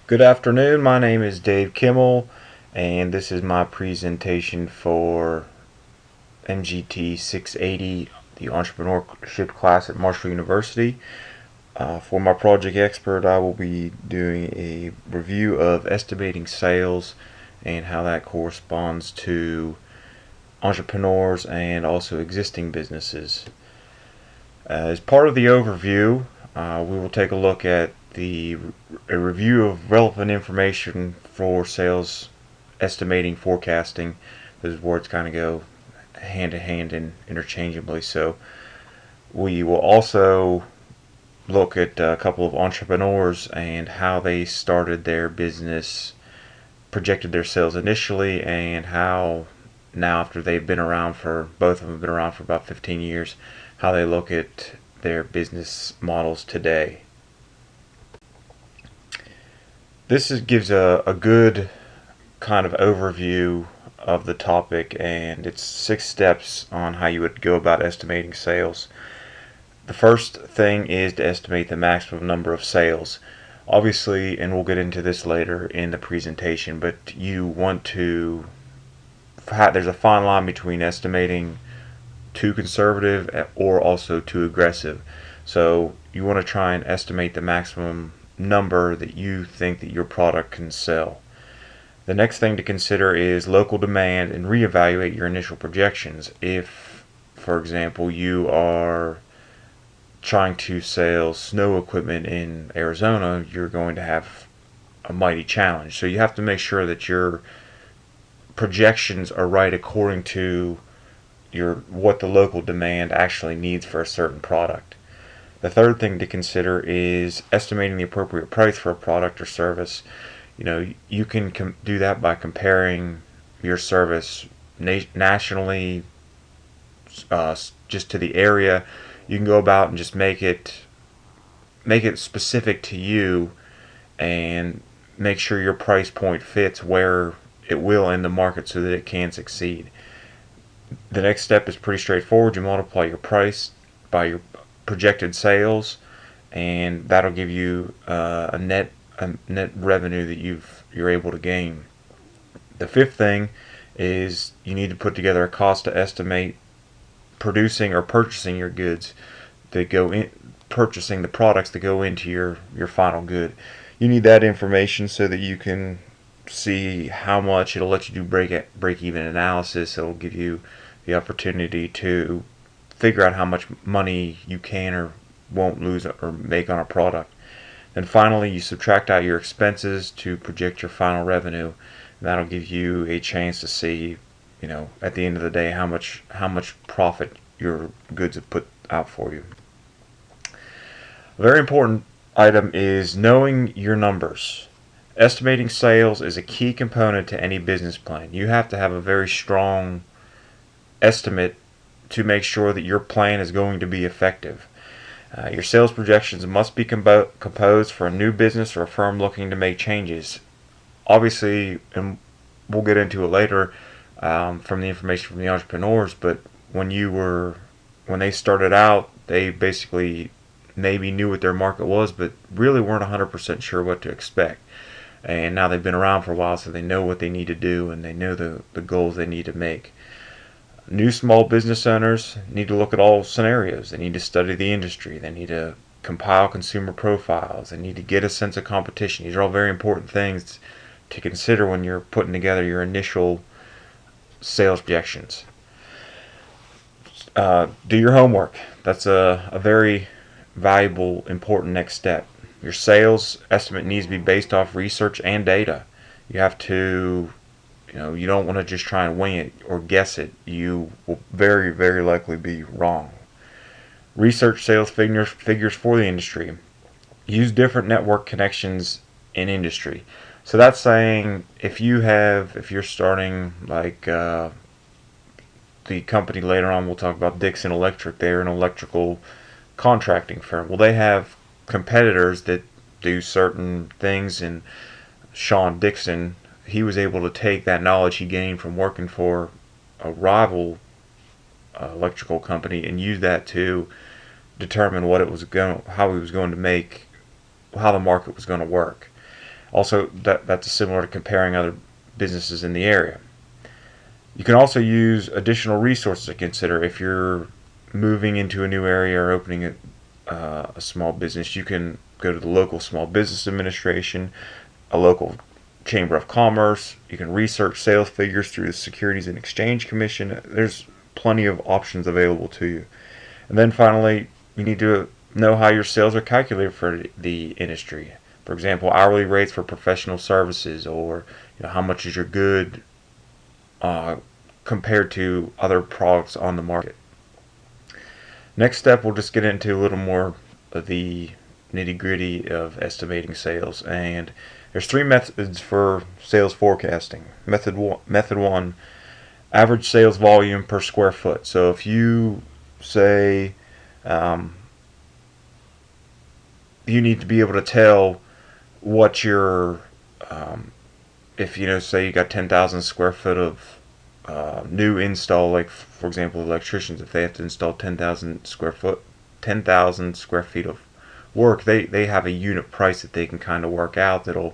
Good afternoon. My name is Dave Kimmel, and this is my presentation for MGT 680, the entrepreneurship class at Marshall University. For my project expert, I will be doing a review of estimating sales and how that corresponds to entrepreneurs and also existing businesses. As part of the overview, we will take a look at a review of relevant information for sales estimating forecasting. Those words kind of go hand to hand and interchangeably. So we will also look at a couple of entrepreneurs and how they started their business, projected their sales initially, and how now after they've been around for both of them have been around for about 15 years, how they look at their business models today. Gives a good kind of overview of the topic, and it's 6 steps on how you would go about estimating sales. The first thing is to estimate the maximum number of sales. Obviously, and we'll get into this later in the presentation, but you want to, there's a fine line between estimating too conservative or also too aggressive. So you want to try and estimate the maximum number that you think that your product can sell. The next thing to consider is local demand and reevaluate your initial projections. If, for example, you are trying to sell snow equipment in Arizona, you're going to have a mighty challenge. So you have to make sure that your projections are right according to what the local demand actually needs for a certain product. The third thing to consider is estimating the appropriate price for a product or service. You can do that by comparing your service nationally, just to the area. You can go about and just make it specific to you, and make sure your price point fits where it will in the market so that it can succeed. The next step is pretty straightforward. You multiply your price by your projected sales, and that'll give you a net revenue that you're able to gain. The fifth thing is you need to put together a cost to estimate producing or purchasing your goods that go in, purchasing the products that go into your final good. You need that information so that you can see how much. It'll let you do break even analysis. It'll give you the opportunity to figure out how much money you can or won't lose or make on a product. And finally, you subtract out your expenses to project your final revenue. And that'll give you a chance to see, at the end of the day, how much profit your goods have put out for you. A very important item is knowing your numbers. Estimating sales is a key component to any business plan. You have to have a very strong estimate to make sure that your plan is going to be effective. Your sales projections must be composed for a new business or a firm looking to make changes. Obviously, and we'll get into it later from the information from the entrepreneurs, but when they started out, they basically maybe knew what their market was, but really weren't 100% sure what to expect. And now they've been around for a while, so they know what they need to do, and they know the goals they need to make. New small business owners need to look at all scenarios. They need to study the industry. They need to compile consumer profiles. They need to get a sense of competition. These are all very important things to consider when you're putting together your initial sales projections. Do your homework. That's a very valuable, important next step. Your sales estimate needs to be based off research and data. You have to, you don't want to just try and wing it or guess it. You will very, very likely be wrong. Research sales figures for the industry. Use different network connections in industry. So that's saying if you're starting like the company later on, we'll talk about Dixon Electric. They're an electrical contracting firm. Well, they have competitors that do certain things, and Sean Dixon, he was able to take that knowledge he gained from working for a rival electrical company and use that to determine how he was going to make, how the market was going to work. Also, that's similar to comparing other businesses in the area. You can also use additional resources to consider if you're moving into a new area or opening a small business. You can go to the local small business administration, a local chamber of commerce. You can research sales figures through the Securities and Exchange Commission. There's plenty of options available to you. And then finally, you need to know how your sales are calculated for the industry. For example, hourly rates for professional services, or how much is your good compared to other products on the market. Next step, we'll just get into a little more of the nitty-gritty of estimating sales. And there's 3 methods for sales forecasting. Method one, average sales volume per square foot. So if you say you need to be able to tell what your if say you got 10,000 square foot of new install, like for example electricians, if they have to install 10,000 square feet of work, they have a unit price that they can kind of work out that'll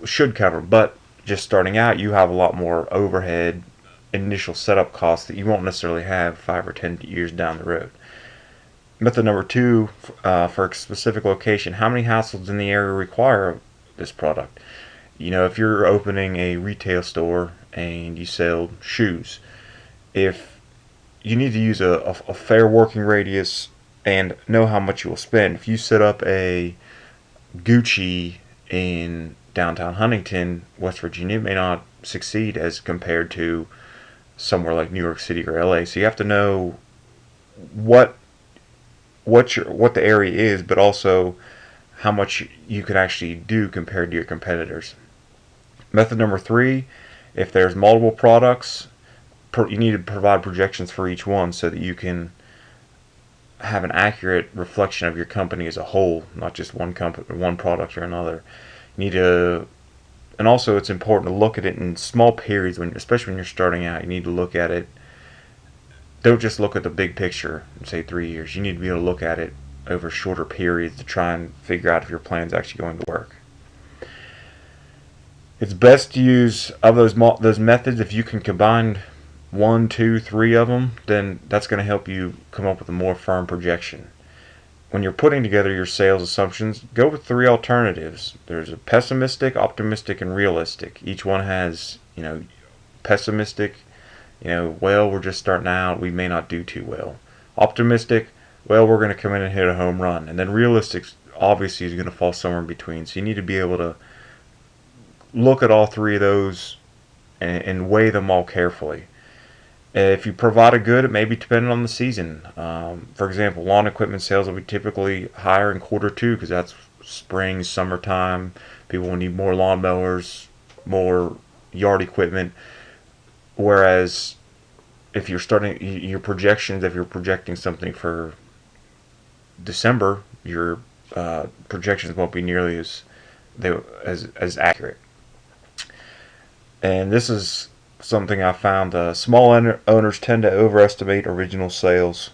should cover. But just starting out, you have a lot more overhead initial setup costs that you won't necessarily have 5 or 10 years down the road. Method number 2, for a specific location, how many households in the area require this product? If you're opening a retail store and you sell shoes, if you need to use a fair working radius and know how much you will spend. If you set up a Gucci in downtown Huntington, West Virginia, it may not succeed as compared to somewhere like New York City or LA. So you have to know what the area is, but also how much you can actually do compared to your competitors. Method number 3, if there's multiple products, you need to provide projections for each one so that you can have an accurate reflection of your company as a whole, not just one product or another. You need to, and also it's important to look at it in small periods, especially when you're starting out. You need to look at it. Don't just look at the big picture and say 3 years. You need to be able to look at it over shorter periods to try and figure out if your plan's actually going to work. It's best to use of those methods. If you can combine 1, 2, 3 of them, then that's going to help you come up with a more firm projection. When you're putting together your sales assumptions, go with 3 alternatives. There's a pessimistic, optimistic, and realistic. Each one has, pessimistic, well, we're just starting out, we may not do too well. Optimistic, well, we're going to come in and hit a home run. And then realistic, obviously, is going to fall somewhere in between. So you need to be able to look at all 3 of those and weigh them all carefully. If you provide a good, it may be dependent on the season. For example, lawn equipment sales will be typically higher in quarter 2 because that's spring, summertime. People will need more lawn mowers, more yard equipment. Whereas if you're starting your projections, if you're projecting something for December, your projections won't be nearly as accurate. And this is something I found. Small owners tend to overestimate original sales.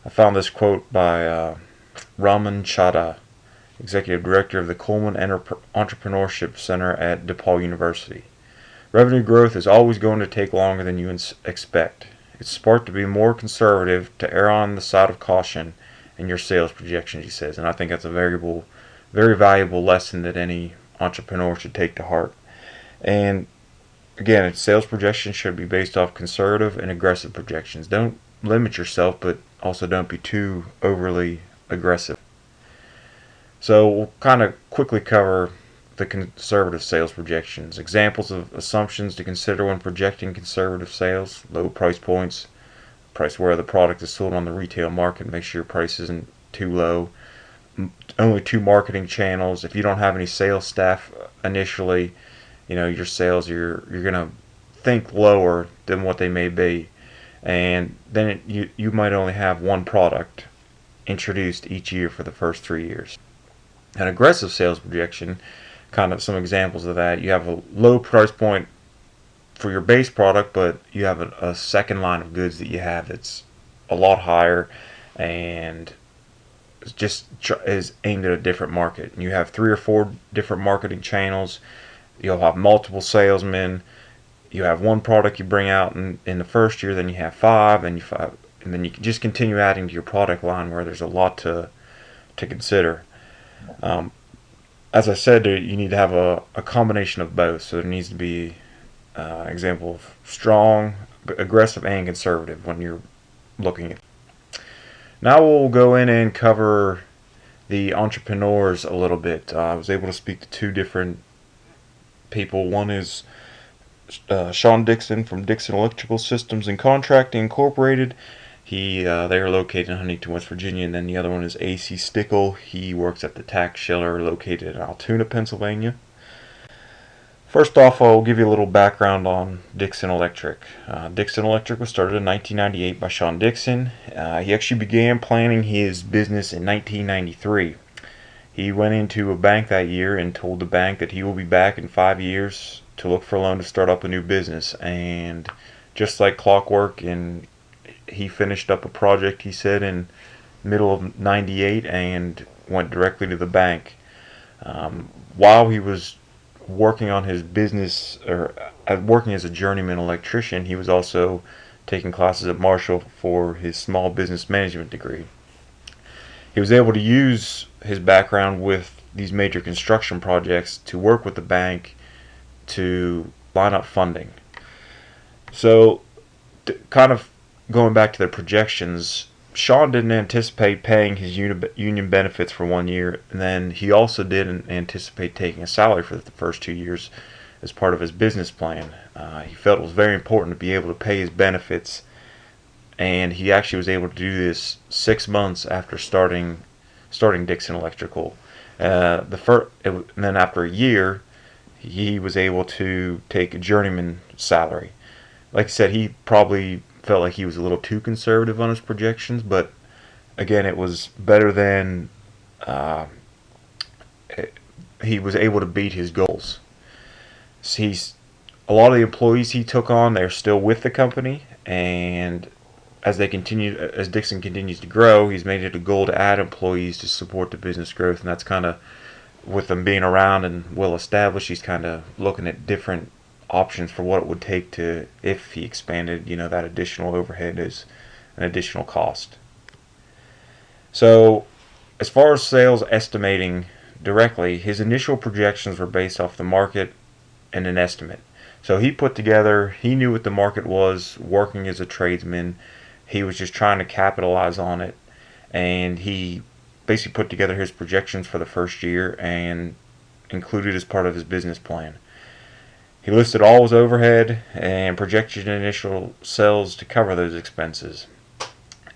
I found this quote by Raman Chadha, Executive Director of the Coleman Entrepreneurship Center at DePaul University. Revenue growth is always going to take longer than you expect. It's smart to be more conservative, to err on the side of caution in your sales projections, he says. And I think that's a very valuable lesson that any entrepreneur should take to heart. And again, sales projections should be based off conservative and aggressive projections. Don't limit yourself, but also don't be too overly aggressive. So we'll kind of quickly cover the conservative sales projections. Examples of assumptions to consider when projecting conservative sales: low price points, price where the product is sold on the retail market. Make sure your price isn't too low. Only 2 marketing channels. If you don't have any sales staff initially, your sales, you're gonna think lower than what they may be, and then you might only have 1 product introduced each year for the first 3 years. An aggressive sales projection, kind of some examples of that: you have a low price point for your base product, but you have a second line of goods that you have that's a lot higher, and is aimed at a different market. You have 3 or 4 different marketing channels. You'll have multiple salesmen. You have one product you bring out in the first year, then you have 5, and then you can just continue adding to your product line where there's a lot to consider. As I said, you need to have a combination of both. So there needs to be an example of strong, aggressive, and conservative when you're looking at. Now we'll go in and cover the entrepreneurs a little bit. I was able to speak to 2 different people. One is Sean Dixon from Dixon Electrical Systems and Contracting Incorporated. They are located in Huntington, West Virginia, and then the other one is A.C. Stickle. He works at the tax shelter located in Altoona, Pennsylvania. First off, I'll give you a little background on Dixon Electric. Dixon Electric was started in 1998 by Sean Dixon. He actually began planning his business in 1993. He went into a bank that year and told the bank that he will be back in 5 years to look for a loan to start up a new business. And just like clockwork, he finished up a project, he said, in middle of 98 and went directly to the bank. While he was working on his business, or working as a journeyman electrician, he was also taking classes at Marshall for his small business management degree. He was able to use his background with these major construction projects to work with the bank to line up funding. So, kind of going back to their projections, Sean didn't anticipate paying his union benefits for 1 year, and then he also didn't anticipate taking a salary for the first 2 years as part of his business plan. He felt it was very important to be able to pay his benefits, and he actually was able to do this 6 months after starting Dixon Electrical. And then after a year, he was able to take a journeyman salary. Like I said, he probably felt like he was a little too conservative on his projections, but again, it was better than he was able to beat his goals. A lot of the employees he took on, they're still with the company, and as Dixon continues to grow, he's made it a goal to add employees to support the business growth, and that's kind of, with them being around and well established, he's kind of looking at different options for what it would take to, if he expanded, that additional overhead is an additional cost. So as far as sales estimating directly, his initial projections were based off the market and an estimate. So he knew what the market was working as a tradesman. He was just trying to capitalize on it, and he basically put together his projections for the first year and included as part of his business plan. He listed all his overhead and projected initial sales to cover those expenses.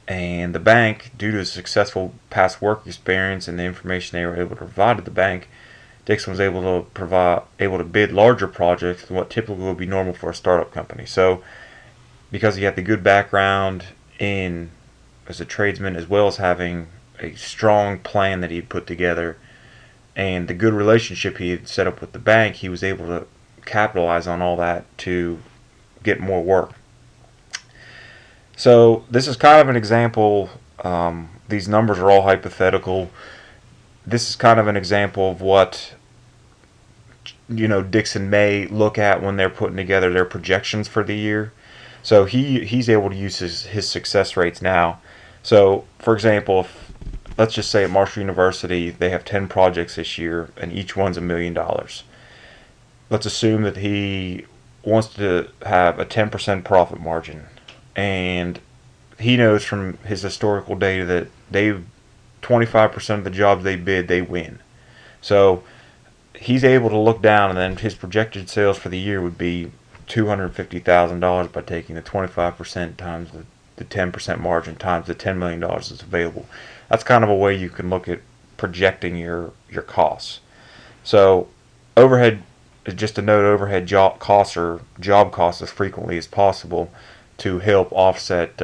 And the bank, due to his successful past work experience and the information they were able to provide to the bank, Dixon was able to bid larger projects than what typically would be normal for a startup company. So, because he had the good background as a tradesman, as well as having a strong plan that he had put together, and the good relationship he had set up with the bank, he was able to capitalize on all that to get more work. So this is kind of an example. These numbers are all hypothetical. This is kind of an example of what Dixon may look at when they're putting together their projections for the year. So he's able to use his success rates now. So for example, let's just say at Marshall University they have 10 projects this year and each one's $1 million. Let's assume that he wants to have a 10% profit margin, and he knows from his historical data that 25% of the jobs they bid, they win. So he's able to look down, and then his projected sales for the year would be $250,000 by taking the 25% times the 10% margin times the $10 million that's available. That's kind of a way you can look at projecting your costs. So overhead, just to note, overhead job costs as frequently as possible to help offset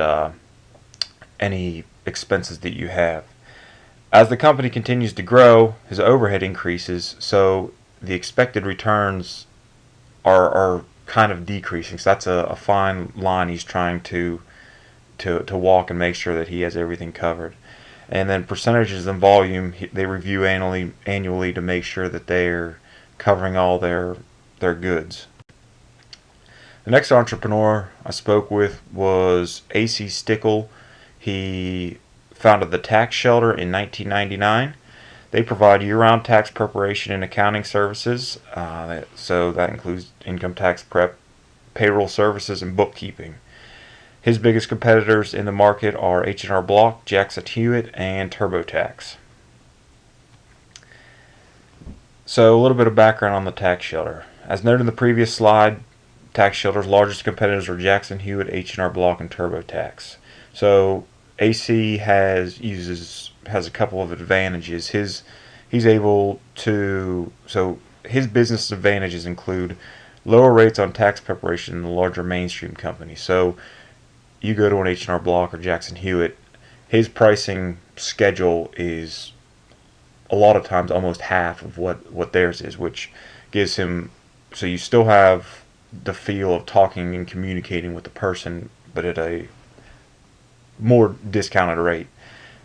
any expenses that you have. As the company continues to grow, his overhead increases, so the expected returns are kind of decreasing. So that's a fine line he's trying to walk and make sure that he has everything covered. And then percentages and volume, they review annually to make sure that they're covering all their goods. The next entrepreneur I spoke with was A.C. Stickle. He founded the Tax Shelter in 1999. They provide year-round tax preparation and accounting services. So that includes income tax prep, payroll services, and bookkeeping. His biggest competitors in the market are H&R Block, Jackson Hewitt, and TurboTax. So a little bit of background on the Tax Shelter. As noted in the previous slide, Tax Shelter's largest competitors are Jackson Hewitt, H&R Block, and TurboTax. So AC has a couple of advantages. His business advantages include lower rates on tax preparation than the larger mainstream companies. So you go to an H&R Block or Jackson Hewitt, his pricing schedule is a lot of times almost half of what theirs is, which gives him, so you still have the feel of talking and communicating with the person, but at a more discounted rate.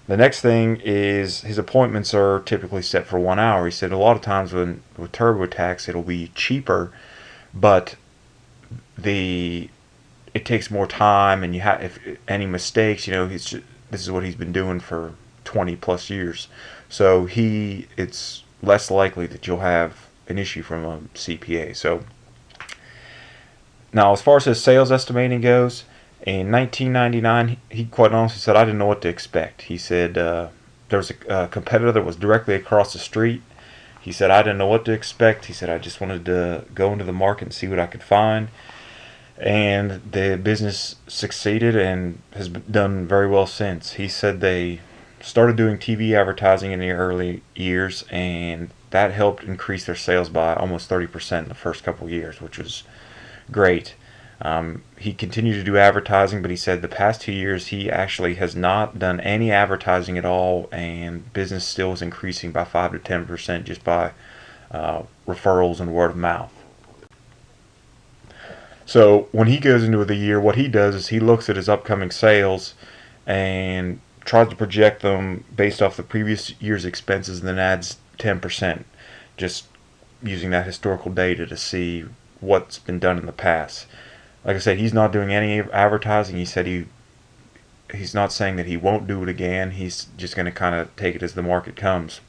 The next thing is his appointments are typically set for 1 hour. He said a lot of times with TurboTax it'll be cheaper, but it takes more time, and if any mistakes, this is what he's been doing for 20 plus years. So it's less likely that you'll have an issue from a CPA. So now, as far as his sales estimating goes, in 1999, he quite honestly said, I didn't know what to expect. He said there was a competitor that was directly across the street. He said, I didn't know what to expect. He said, I just wanted to go into the market and see what I could find. And the business succeeded and has done very well since. He said they started doing TV advertising in the early years, and that helped increase their sales by almost 30% in the first couple of years, which was great. He continued to do advertising, but he said the past 2 years he actually has not done any advertising at all, and business still is increasing by 5 to 10% just by referrals and word of mouth. So when he goes into the year, what he does is he looks at his upcoming sales and tries to project them based off the previous year's expenses, and then adds 10%, just using that historical data to see what's been done in the past. Like I said, he's not doing any advertising. He said he's not saying that he won't do it again. He's just going to kind of take it as the market comes.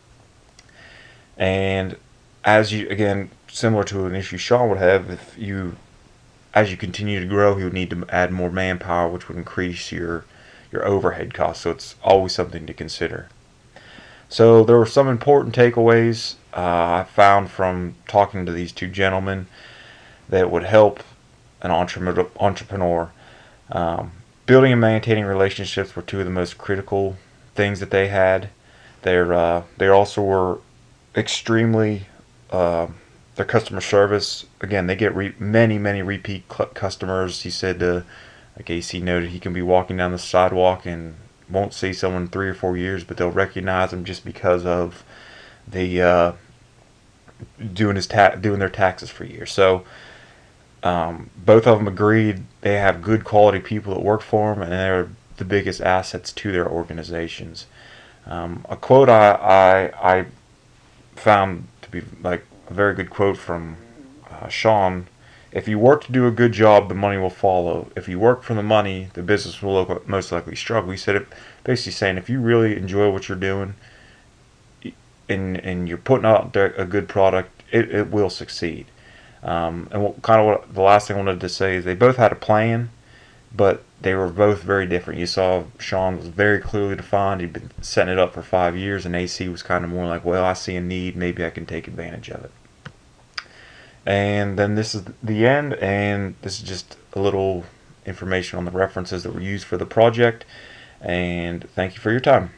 And again, similar to an issue Sean would have, as you continue to grow, he would need to add more manpower, which would increase your overhead costs. So it's always something to consider. So there were some important takeaways I found from talking to these two gentlemen that would help an entrepreneur. Building and maintaining relationships were two of the most critical things that they had. They also were extremely their customer service. Again, they get many repeat customers. He said, like AC noted, he can be walking down the sidewalk and won't see someone in 3 or 4 years, but they'll recognize him just because of the doing their taxes for years. So both of them agreed they have good quality people that work for them, and they're the biggest assets to their organizations. A quote I found to be like a very good quote from Sean: if you work to do a good job, the money will follow. If you work for the money, the business will most likely struggle. He said it basically saying, if you really enjoy what you're doing and you're putting out a good product, it will succeed. And what the last thing I wanted to say is they both had a plan, but they were both very different. You saw Sean was very clearly defined. He'd been setting it up for 5 years, and AC was kind of more like, well, I see a need, maybe I can take advantage of it. And then this is the end, and this is just a little information on the references that were used for the project. And thank you for your time.